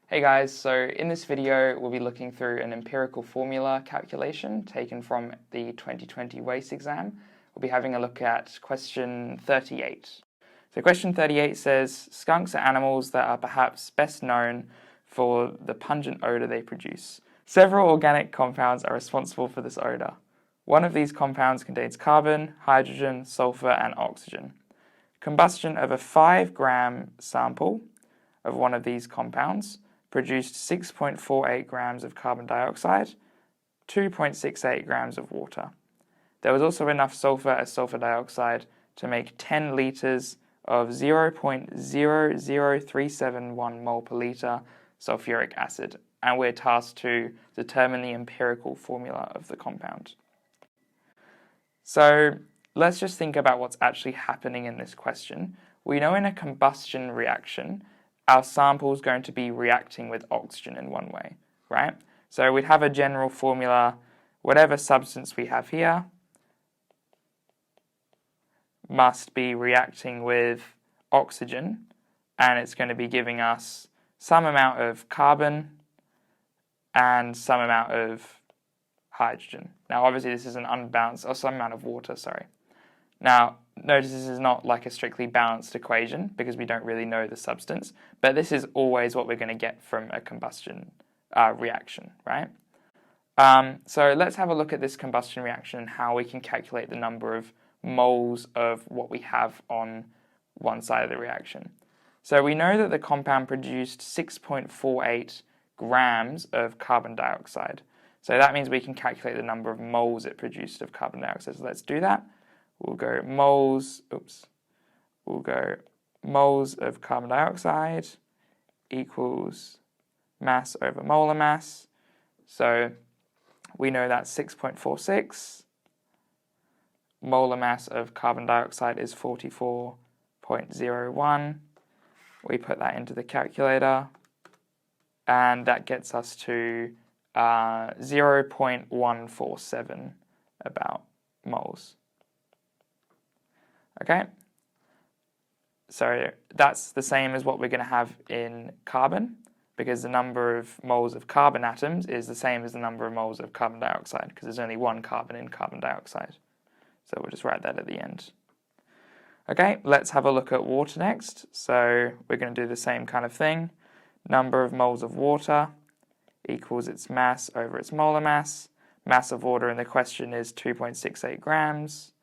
Hey guys, so in this video we'll be looking through an empirical formula calculation taken from the 2020 WACE exam. We'll be having a look at question 38. So question 38 says, skunks are animals that are perhaps best known for the pungent odour they produce. Several organic compounds are responsible for this odour. One of these compounds contains carbon, hydrogen, sulfur and oxygen. Combustion of a 5-gram sample of one of these compounds produced 6.48 grams of carbon dioxide, 2.68 grams of water. There was also enough sulfur as sulfur dioxide to make 10 litres of 0.00371 mole per litre sulfuric acid, and we're tasked to determine the empirical formula of the compound. So let's just think about what's actually happening in this question. We know in a combustion reaction, our sample is going to be reacting with oxygen in one way, right? So we'd have a general formula, whatever substance we have here must be reacting with oxygen, and it's going to be giving us some amount of carbon and some amount of hydrogen. Now obviously this is an unbalanced, or some amount of water, sorry. Now, notice this is not like a strictly balanced equation because we don't really know the substance, but this is always what we're going to get from a combustion reaction, right? So let's have a look at this combustion reaction and how we can calculate the number of moles of what we have on one side of the reaction. So we know that the compound produced 6.48 grams of carbon dioxide. So that means we can calculate the number of moles it produced of carbon dioxide. So let's do that. We'll go moles of carbon dioxide equals mass over molar mass. So we know that's 6.46. Molar mass of carbon dioxide is 44.01. We put that into the calculator, and that gets us to 0.147 about moles. Okay, so that's the same as what we're going to have in carbon, because the number of moles of carbon atoms is the same as the number of moles of carbon dioxide, because there's only one carbon in carbon dioxide. So we'll just write that at the end. Okay, let's have a look at water next. So we're going to do the same kind of thing. Number of moles of water equals its mass over its molar mass. Mass of water in the question is 2.68 grams.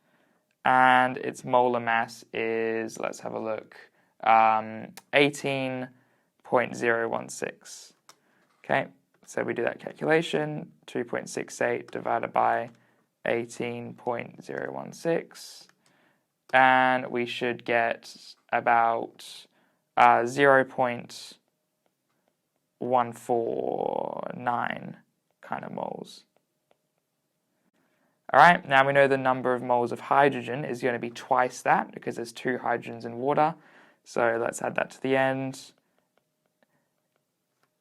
And its molar mass is, let's have a look, 18.016. Okay, so we do that calculation, 2.68 divided by 18.016, and we should get about 0.149 kind of moles. Alright, now we know the number of moles of hydrogen is going to be twice that because there's 2 hydrogens in water. So let's add that to the end.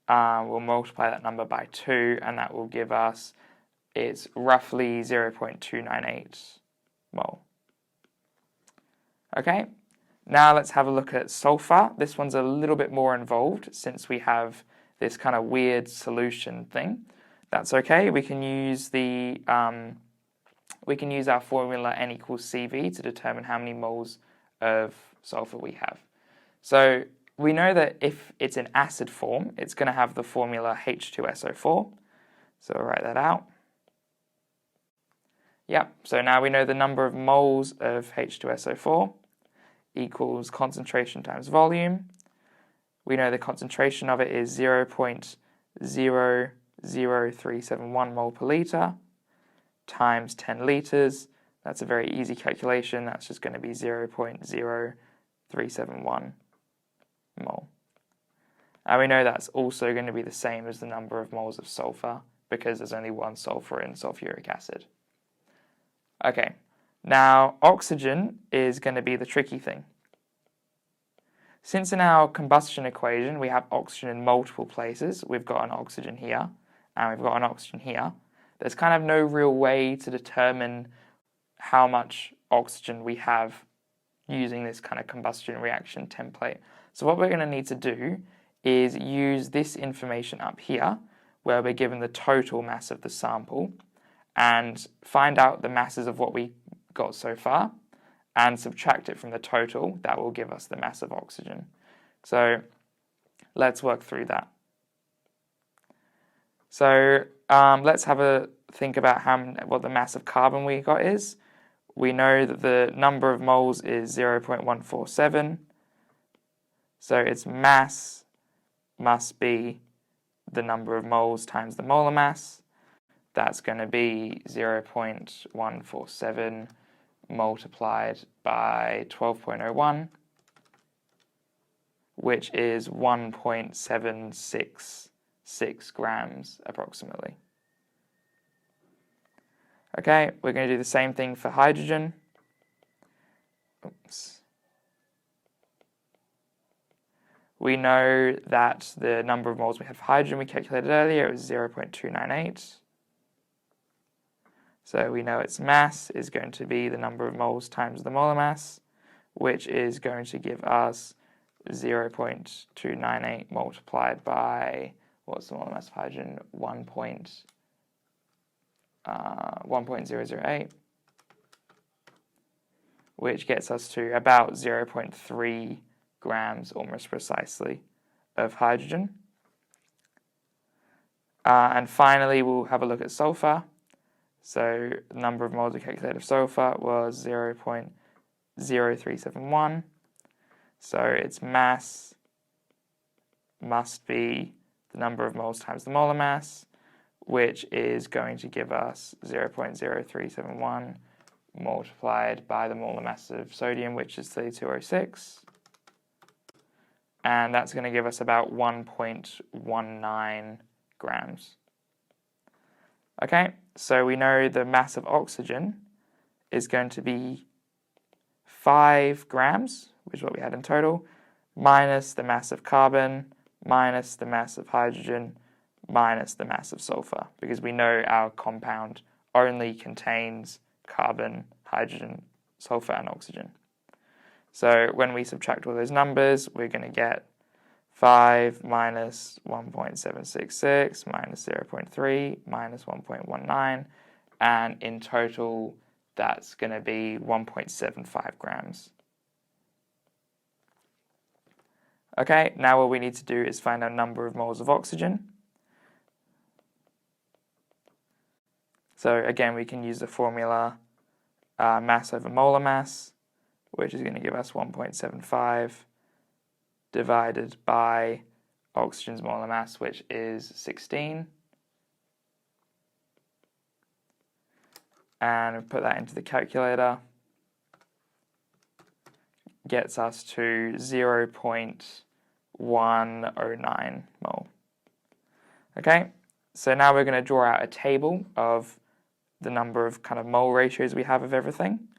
We'll multiply that number by 2, and that will give us, it's roughly 0.298 mole. Okay, now let's have a look at sulfur. This one's a little bit more involved since we have this kind of weird solution thing. That's okay, we can use our formula N equals CV to determine how many moles of sulfur we have. So we know that if it's in acid form, it's going to have the formula H2SO4. So we'll write that out. Yep, so now we know the number of moles of H2SO4 equals concentration times volume. We know the concentration of it is 0.00371 mole per litre times 10 litres. That's a very easy calculation. That's just going to be 0.0371 mole. And we know that's also going to be the same as the number of moles of sulfur because there's only one sulfur in sulfuric acid. Okay, now oxygen is going to be the tricky thing. Since in our combustion equation we have oxygen in multiple places, we've got an oxygen here and we've got an oxygen here, there's kind of no real way to determine how much oxygen we have using this kind of combustion reaction template. So what we're going to need to do is use this information up here, where we're given the total mass of the sample, and find out the masses of what we got so far, and subtract it from the total. That will give us the mass of oxygen. So let's work through that. So let's have a think about what the mass of carbon we got is. We know that the number of moles is 0.147. So its mass must be the number of moles times the molar mass. That's going to be 0.147 multiplied by 12.01, which is 1.766 grams approximately. Okay, we're going to do the same thing for hydrogen. Oops. We know that the number of moles we have for hydrogen we calculated earlier was 0.298. So we know its mass is going to be the number of moles times the molar mass, which is going to give us 0.298 multiplied by, what's the molar mass of hydrogen? 1.008, which gets us to about 0.3 grams, almost precisely, of hydrogen. And finally, we'll have a look at sulfur. So the number of moles we calculated of sulfur was 0.0371. So its mass must be the number of moles times the molar mass, which is going to give us 0.0371 multiplied by the molar mass of sodium, which is 3206. And that's going to give us about 1.19 grams. Okay, so we know the mass of oxygen is going to be 5 grams, which is what we had in total, minus the mass of carbon, minus the mass of hydrogen, minus the mass of sulfur, because we know our compound only contains carbon, hydrogen, sulfur, and oxygen. So when we subtract all those numbers, we're going to get 5 minus 1.766 minus 0.3 minus 1.19, and in total that's going to be 1.75 grams. Okay, now what we need to do is find our number of moles of oxygen. So again, we can use the formula mass over molar mass, which is going to give us 1.75 divided by oxygen's molar mass, which is 16. And we put that into the calculator. Gets us to 0.109 mole. Okay, so now we're going to draw out a table of the number of kind of mole ratios we have of everything.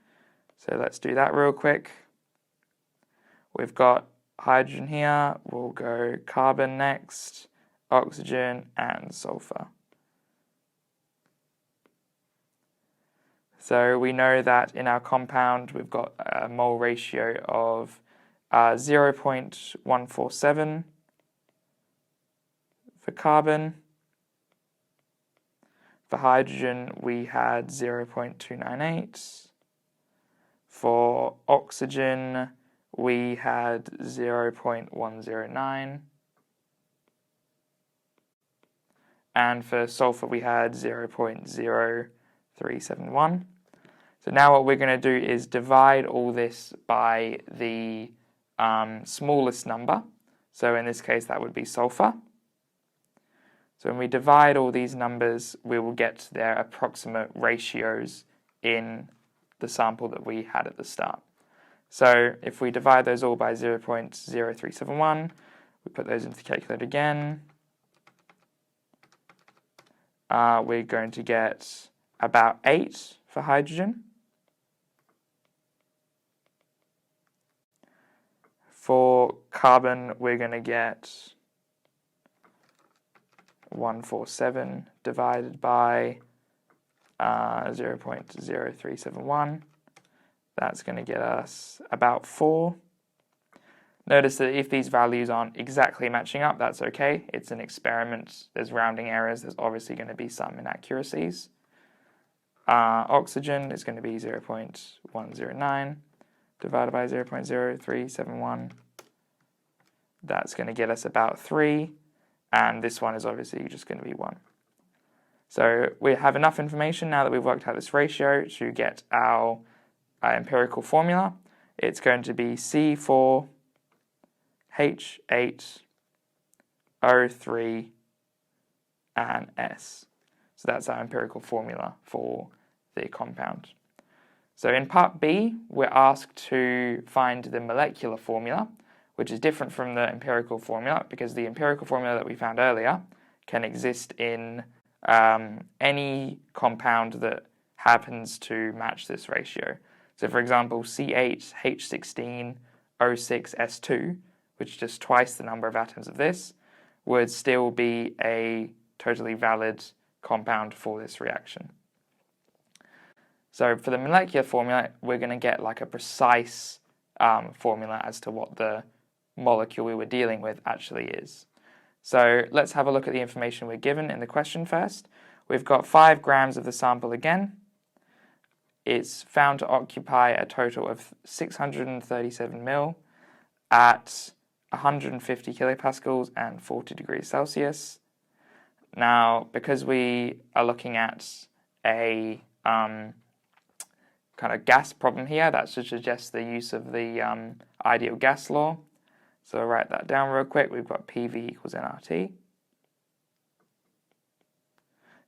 So let's do that real quick. We've got hydrogen here, we'll go carbon next, oxygen, and sulfur. So we know that in our compound we've got a mole ratio of 0.147 for carbon. For hydrogen we had 0.298. For oxygen we had 0.109. And for sulfur we had 0.0371. So now what we're going to do is divide all this by the smallest number. So in this case that would be sulfur. So when we divide all these numbers, we will get their approximate ratios in the sample that we had at the start. So if we divide those all by 0.0371, we put those into the calculator again, we're going to get about 8 for hydrogen. For carbon, we're going to get 147 divided by 0.0371. That's going to get us about 4. Notice that if these values aren't exactly matching up, that's okay. It's an experiment. There's rounding errors. There's obviously going to be some inaccuracies. Oxygen is going to be 0.109 divided by 0.0371. That's going to get us about 3. And this one is obviously just going to be 1. So we have enough information now that we've worked out this ratio to get our empirical formula. It's going to be C4, H8, O3, and S. So that's our empirical formula for the compound. So in part B, we're asked to find the molecular formula, which is different from the empirical formula because the empirical formula that we found earlier can exist in any compound that happens to match this ratio. So for example, C8, H16, O6, S2, which is just twice the number of atoms of this, would still be a totally valid compound for this reaction. So for the molecular formula, we're going to get like a precise formula as to what the molecule we were dealing with actually is. So let's have a look at the information we're given in the question first. We've got 5 grams of the sample again. It's found to occupy a total of 637 mil at 150 kilopascals and 40 degrees Celsius. Now, because we are looking at a kind of gas problem here, that should suggest the use of the ideal gas law. So I'll write that down real quick. We've got PV equals nRT.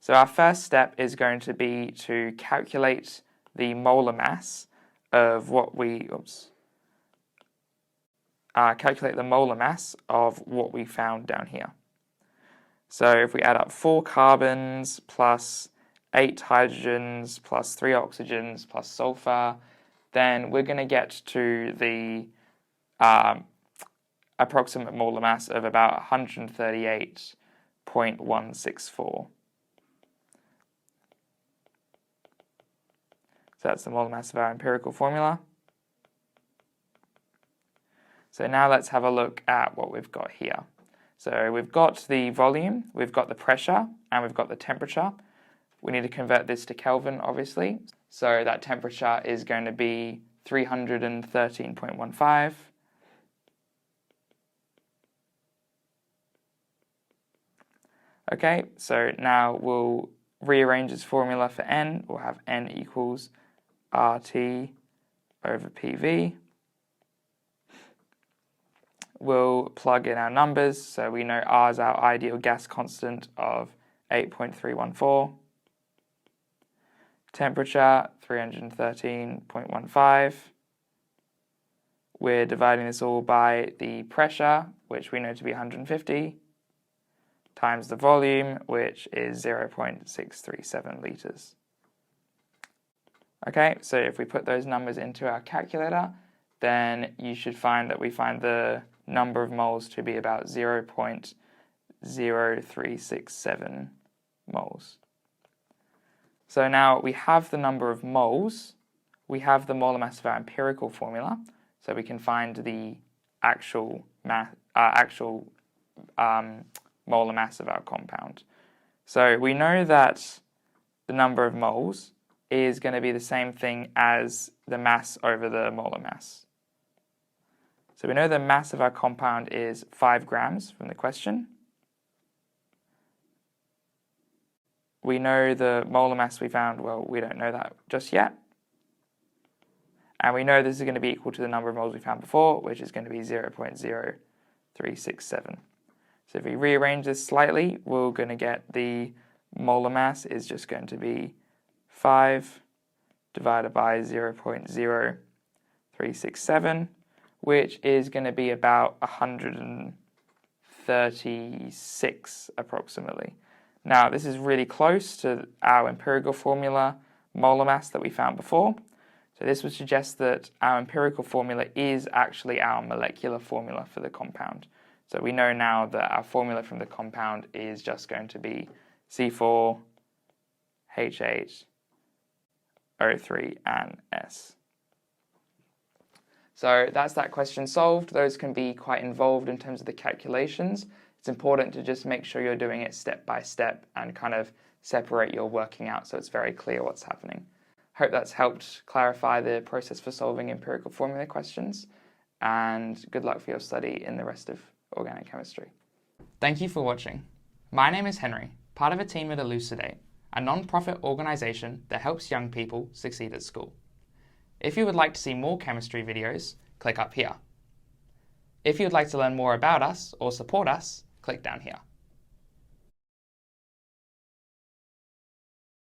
So our first step is going to be to calculate the molar mass of what we, calculate the molar mass of what we found down here. So if we add up 4 carbons plus 8 hydrogens plus 3 oxygens plus sulfur, then we're going to get to the approximate molar mass of about 138.164. So that's the molar mass of our empirical formula. So now let's have a look at what we've got here. So we've got the volume, we've got the pressure, and we've got the temperature. We need to convert this to Kelvin, obviously. So that temperature is going to be 313.15. Okay, so now we'll rearrange this formula for N. We'll have N equals RT over PV. We'll plug in our numbers, so we know R is our ideal gas constant of 8.314. Temperature, 313.15. We're dividing this all by the pressure, which we know to be 150, times the volume, which is 0.637 litres. Okay, so if we put those numbers into our calculator, then you should find that we find the number of moles to be about 0.0367 moles. So now we have the number of moles, we have the molar mass of our empirical formula, so we can find the actual molar mass of our compound. So we know that the number of moles is going to be the same thing as the mass over the molar mass. So we know the mass of our compound is 5 grams from the question. We know the molar mass we found, well, we don't know that just yet. And we know this is going to be equal to the number of moles we found before, which is going to be 0.0367. So if we rearrange this slightly, we're going to get the molar mass is just going to be 5 divided by 0.0367, which is going to be about 136 approximately. Now, this is really close to our empirical formula molar mass that we found before. So this would suggest that our empirical formula is actually our molecular formula for the compound. So we know now that our formula from the compound is just going to be C4, H8, O3, and S. So that's that question solved. Those can be quite involved in terms of the calculations. It's important to just make sure you're doing it step by step and kind of separate your working out so it's very clear what's happening. Hope that's helped clarify the process for solving empirical formula questions, and good luck for your study in the rest of organic chemistry. Thank you for watching. My name is Henry, part of a team at Elucidate, a non-profit organisation that helps young people succeed at school. If you would like to see more chemistry videos, click up here. If you would like to learn more about us or support us, click down here.